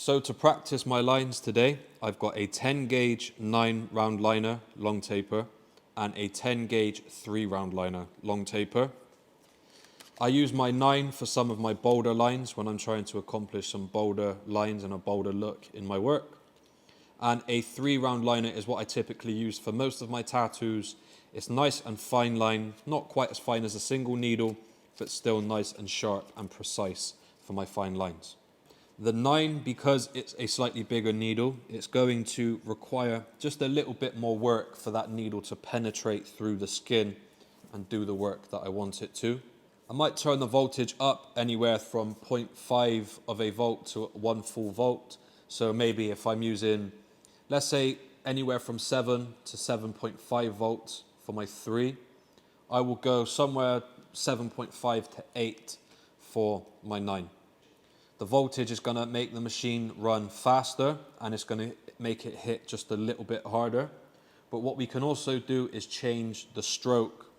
So to practice my lines today, I've got a 10 gauge 9 round liner long taper and a 10 gauge 3 round liner long taper. I use my 9 for some of my bolder lines when I'm trying to accomplish some bolder lines and a bolder look in my work. And a 3 round liner is what I typically use for most of my tattoos. It's nice and fine line, not quite as fine as a single needle, but still nice and sharp and precise for my fine lines. The 9, because it's a slightly bigger needle, it's going to require just a little bit more work for that needle to penetrate through the skin and do the work that I want it to. I might turn the voltage up anywhere from 0.5 of a volt to 1 full volt. So maybe if I'm using, let's say, anywhere from 7 to 7.5 volts for my 3, I will go somewhere 7.5 to 8 for my 9. The voltage is going to make the machine run faster and it's going to make it hit just a little bit harder. But what we can also do is change the stroke.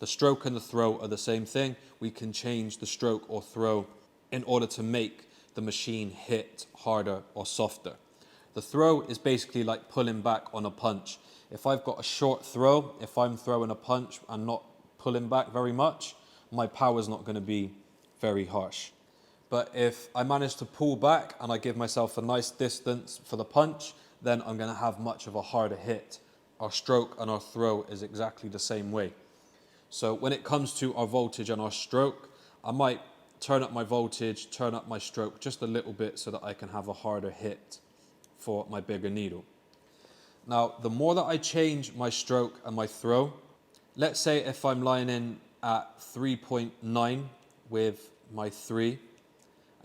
The stroke and the throw are the same thing. We can change the stroke or throw in order to make the machine hit harder or softer. The throw is basically like pulling back on a punch. If I've got a short throw, if I'm throwing a punch and not pulling back very much, my power is not going to be very harsh. But if I manage to pull back and I give myself a nice distance for the punch, then I'm going to have much of a harder hit. Our stroke and our throw is exactly the same way. So when it comes to our voltage and our stroke, I might turn up my voltage, turn up my stroke just a little bit so that I can have a harder hit for my bigger needle. Now, the more that I change my stroke and my throw, let's say if I'm lining at 3.9 with my 3,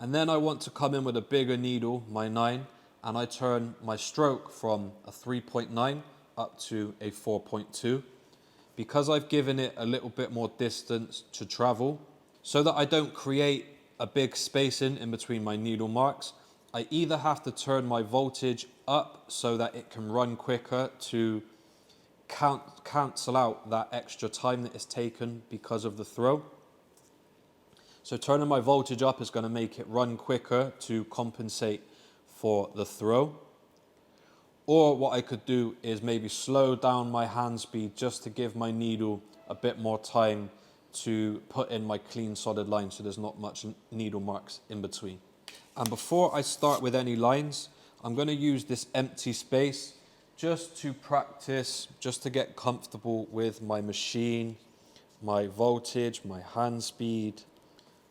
and then I want to come in with a bigger needle, my 9, and I turn my stroke from a 3.9 up to a 4.2. Because I've given it a little bit more distance to travel, so that I don't create a big space in between my needle marks, I either have to turn my voltage up so that it can run quicker to cancel out that extra time that is taken because of the throw. So turning my voltage up is going to make it run quicker to compensate for the throw. Or what I could do is maybe slow down my hand speed just to give my needle a bit more time to put in my clean solid line so there's not much needle marks in between. And before I start with any lines, I'm going to use this empty space just to practice, just to get comfortable with my machine, my voltage, my hand speed.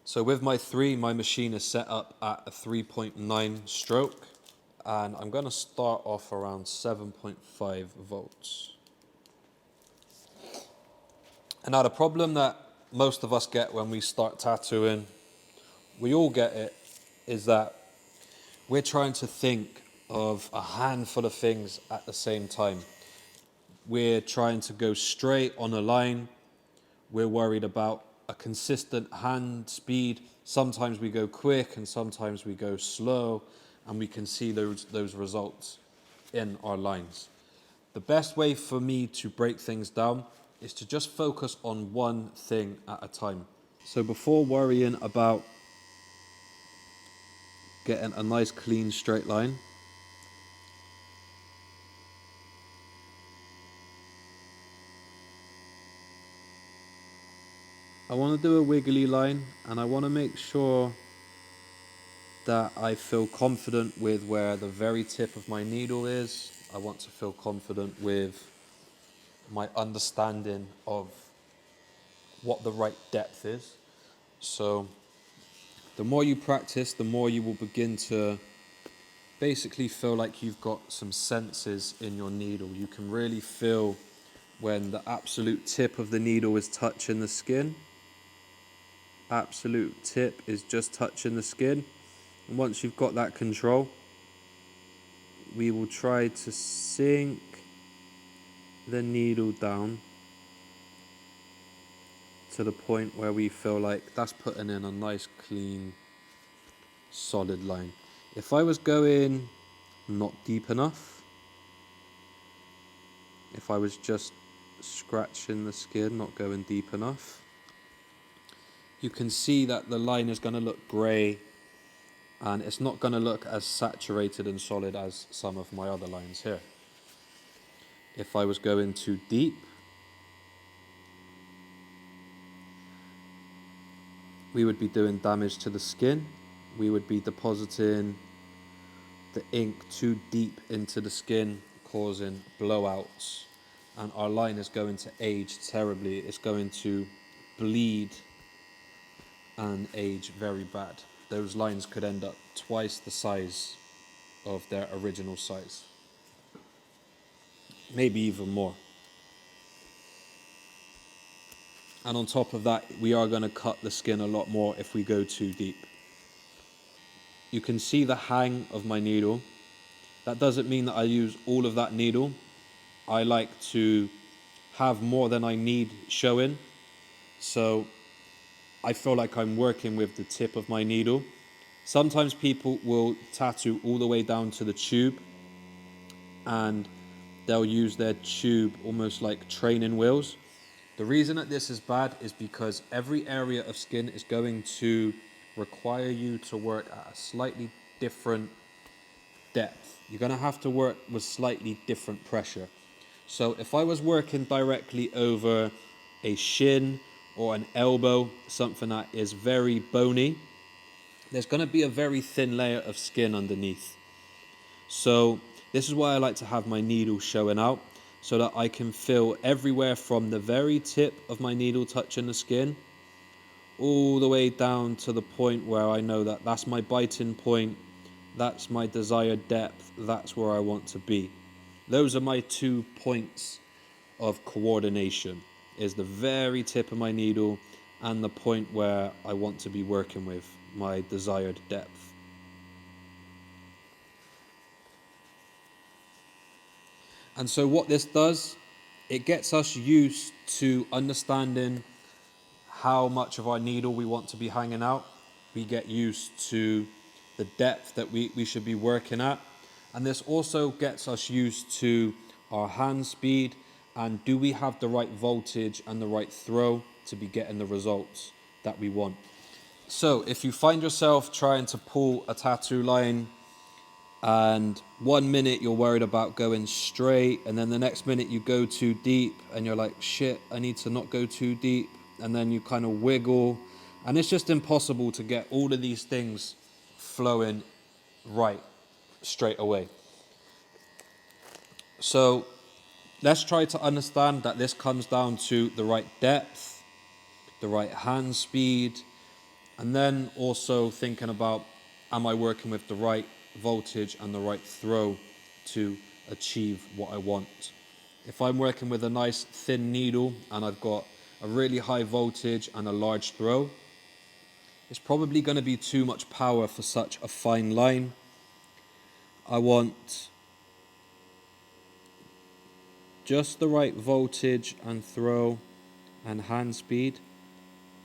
So with my 3, my machine is set up at a 3.9 stroke, and I'm going to start off around 7.5 volts. And now the problem that most of us get when we start tattooing, we all get it, is that we're trying to think of a handful of things at the same time. We're trying to go straight on a line. We're worried about a consistent hand speed. Sometimes we go quick and sometimes we go slow, and we can see those results in our lines. The best way for me to break things down is to just focus on one thing at a time. So before worrying about getting a nice clean straight line, I want to do a wiggly line, and I want to make sure that I feel confident with where the very tip of my needle is. I want to feel confident with my understanding of what the right depth is. So the more you practice, the more you will begin to basically feel like you've got some senses in your needle. You can really feel when the absolute tip of the needle is touching the skin. Absolute tip is just touching the skin. And once you've got that control, we will try to sink the needle down to the point where we feel like that's putting in a nice, clean, solid line. If I was going not deep enough, if I was just scratching the skin, not going deep enough, you can see that the line is going to look grey and it's not going to look as saturated and solid as some of my other lines here. If I was going too deep, we would be doing damage to the skin. We would be depositing the ink too deep into the skin, causing blowouts, and our line is going to age terribly. It's going to bleed and age very bad. Those lines could end up twice the size of their original size, maybe even more. And on top of that, we are going to cut the skin a lot more if we go too deep. You can see the hang of my needle. That doesn't mean that I use all of that needle. I like to have more than I need showing. So I feel like I'm working with the tip of my needle. Sometimes people will tattoo all the way down to the tube, and they'll use their tube almost like training wheels. The reason that this is bad is because every area of skin is going to require you to work at a slightly different depth. You're going to have to work with slightly different pressure. So if I was working directly over a shin or an elbow, something that is very bony, there's going to be a very thin layer of skin underneath. So this is why I like to have my needle showing out, so that I can feel everywhere from the very tip of my needle touching the skin all the way down to the point where I know that that's my biting point, that's my desired depth, that's where I want to be. Those are my 2 points of coordination, is the very tip of my needle and the point where I want to be working with, my desired depth. And so what this does, it gets us used to understanding how much of our needle we want to be hanging out. We get used to the depth that we should be working at. And this also gets us used to our hand speed, and do we have the right voltage and the right throw to be getting the results that we want. So if you find yourself trying to pull a tattoo line, and 1 minute you're worried about going straight, and then the next minute you go too deep and you're like, shit, I need to not go too deep, and then you kind of wiggle, and it's just impossible to get all of these things flowing right straight away. So let's try to understand that this comes down to the right depth, the right hand speed, and then also thinking about, am I working with the right voltage and the right throw to achieve what I want? If I'm working with a nice thin needle and I've got a really high voltage and a large throw, it's probably going to be too much power for such a fine line. I want just the right voltage and throw and hand speed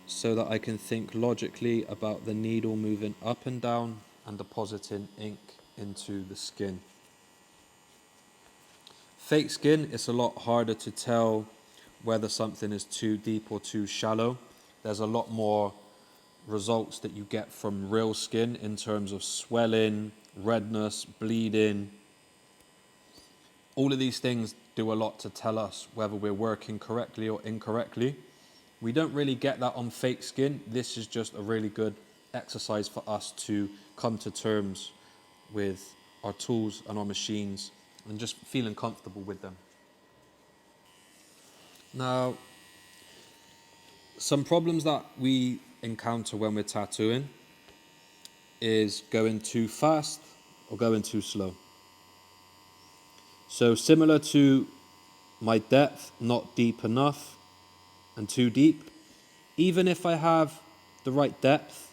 so that I can think logically about the needle moving up and down and depositing ink into the skin. Fake skin, it's a lot harder to tell whether something is too deep or too shallow. There's a lot more results that you get from real skin in terms of swelling, redness, bleeding. All of these things do a lot to tell us whether we're working correctly or incorrectly. We don't really get that on fake skin. This is just a really good exercise for us to come to terms with our tools and our machines and just feeling comfortable with them. Now, some problems that we encounter when we're tattooing is going too fast or going too slow. So similar to my depth, not deep enough and too deep, even if I have the right depth,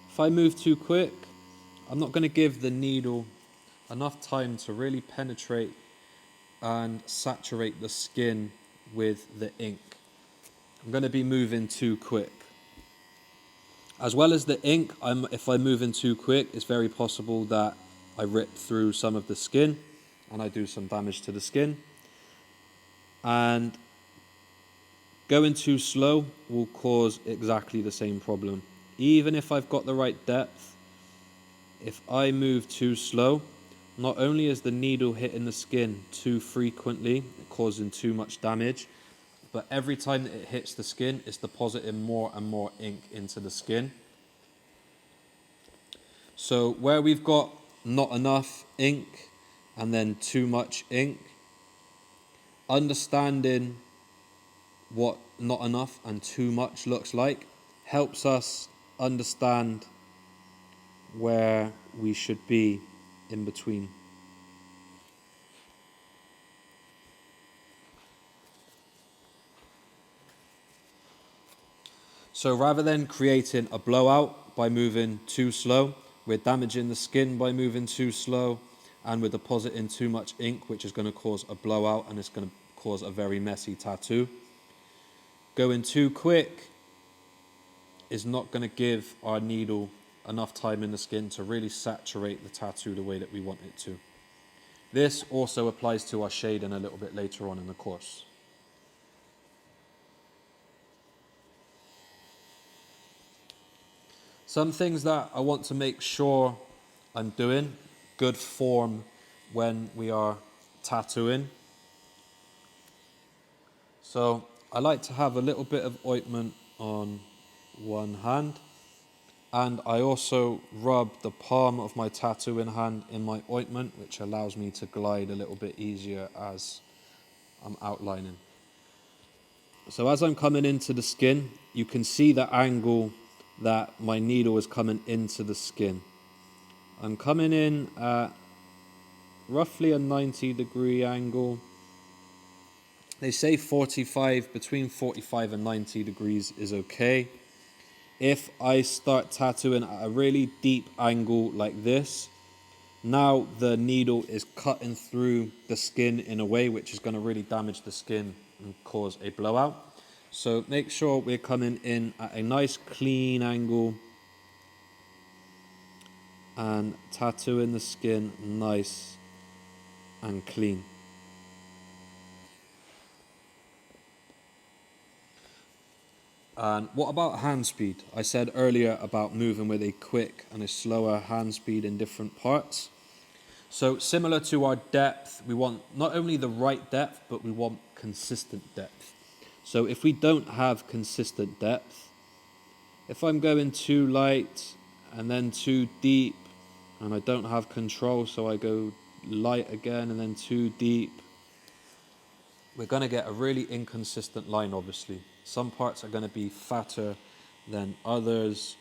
if I move too quick, I'm not going to give the needle enough time to really penetrate and saturate the skin with the ink. I'm going to be moving too quick. As well as the ink, if I move in too quick, it's very possible that I rip through some of the skin and I do some damage to the skin. And going too slow will cause exactly the same problem. even if I've got the right depth, if I move too slow, not only is the needle hitting the skin too frequently, causing too much damage, but every time that it hits the skin, it's depositing more and more ink into the skin. So where we've got not enough ink and then too much ink, understanding what not enough and too much looks like helps us understand where we should be in between. So rather than creating a blowout by moving too slow, we're damaging the skin by moving too slow, and we're depositing too much ink, which is going to cause a blowout and it's going to cause a very messy tattoo. Going too quick is not going to give our needle enough time in the skin to really saturate the tattoo the way that we want it to. This also applies to our shading a little bit later on in the course. Some things that I want to make sure I'm doing, good form when we are tattooing. So I like to have a little bit of ointment on one hand, and I also rub the palm of my tattooing hand in my ointment, which allows me to glide a little bit easier as I'm outlining. So as I'm coming into the skin, you can see the angle that my needle is coming into the skin. I'm coming in at roughly a 90-degree angle. They say between 45 and 90 degrees is okay. If I start tattooing at a really deep angle like this, now the needle is cutting through the skin in a way which is going to really damage the skin and cause a blowout. So make sure we're coming in at a nice clean angle and tattooing the skin nice and clean. And what about hand speed? I said earlier about moving with a quick and a slower hand speed in different parts. So similar to our depth, we want not only the right depth, but we want consistent depth. So if we don't have consistent depth, if I'm going too light and then too deep, and I don't have control, so I go light again and then too deep, we're going to get a really inconsistent line, obviously. Some parts are going to be fatter than others.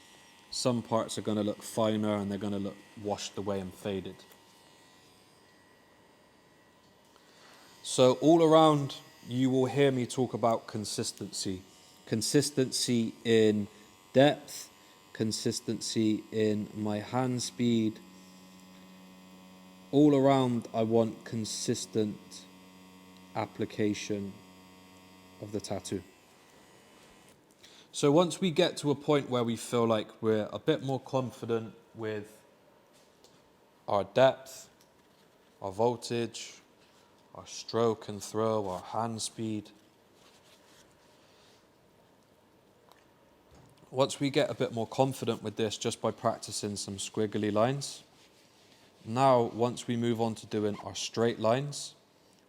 Some parts are going to look finer and they're going to look washed away and faded. So all around, you will hear me talk about consistency. Consistency in depth, consistency in my hand speed. All around, I want consistent application of the tattoo. So once we get to a point where we feel like we're a bit more confident with our depth, our voltage, our stroke and throw, our hand speed. Once we get a bit more confident with this just by practicing some squiggly lines, now once we move on to doing our straight lines,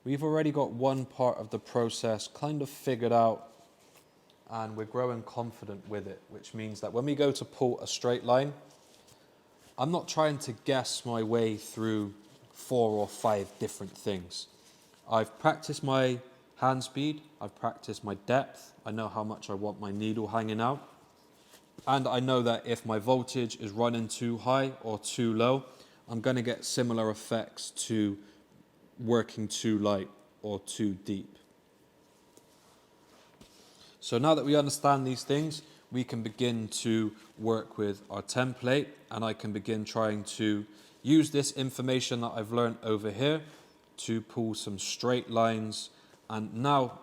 we've already got one part of the process kind of figured out and we're growing confident with it, which means that when we go to pull a straight line, I'm not trying to guess my way through 4 or 5 different things. I've practiced my hand speed, I've practiced my depth, I know how much I want my needle hanging out, and I know that if my voltage is running too high or too low, I'm going to get similar effects to working too light or too deep. So now that we understand these things, we can begin to work with our template, and I can begin trying to use this information that I've learned over here to pull some straight lines. And now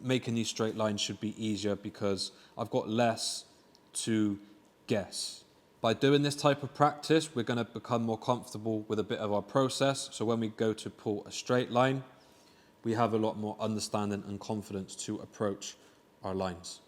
making these straight lines should be easier because I've got less to guess. By doing this type of practice, we're going to become more comfortable with a bit of our process. So when we go to pull a straight line, we have a lot more understanding and confidence to approach our lines.